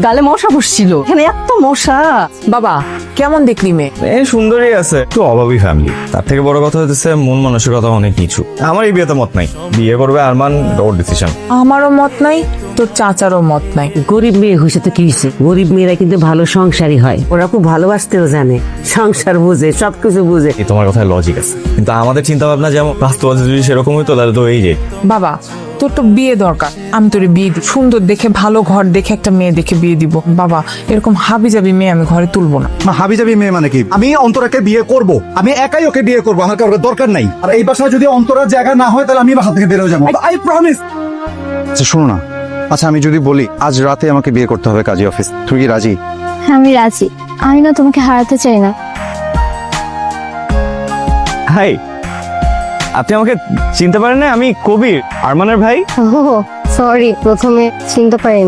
গালে মশা বসছিল, এখানে এত মশা। বাবা কেমন দেখলি মেয়ে? সুন্দরই আছে, একটু অভাবী ফ্যামিলি। তার থেকে বড় কথা হচ্ছে মন মানসিকতা অনেক কিছু। আমার এই বিয়েতে মত নাই, বিয়ে করবে আরমান, ওর ডিসিশন। আমারও মত নাই, তোর চাচারও মত নাই। গরিব মেয়ে হয়েছে তো কি হয়েছে, গরিব মেয়েরা কিন্তু ভালো সংসারই হয়, ওরা খুব ভালোবাসতেও জানে, সংসার বুঝে, সবকিছু বুঝে। তোমার কথায় লজিক আছে, কিন্তু আমাদের চিন্তা ভাবনা যেমন বাস্তবতা যদি সেরকম হইতো তাহলে তো এই যে বাবা তোর তো বিয়ে দরকার, আমি তোর বিয়ে দিব, সুন্দর দেখে ভালো ঘর দেখে একটা মেয়ে দেখে বিয়ে দিব। বাবা এরকম হাবি যাবি মেয়ে আমি ঘরে তুলবো না। হাবি যাবি মেয়ে মানে কি? আমি অন্তরাকে বিয়ে করব, আমি একাই ওকে বিয়ে করবো, আমার কারোর দরকার নাই। আর এই বাসায় যদি অন্তরার জায়গা না হয় তাহলে আমি বাসা থেকে বেরোয় যাবো, আই প্রমিস। আচ্ছা শোনো না, আচ্ছা আমি যদি বলি আজ রাতে আমাকে বিয়ে করতে হবে কাজী অফিস, তুমি কি রাজি? হ্যাঁ আমি রাজি, আমি না তোমাকে হারাতে চাই না। হাই, আপনি আমাকে চিনতে পারেন না? আমি কবির, আরমানের ভাই। ও সরি, প্রথমে চিনতে পারিনি।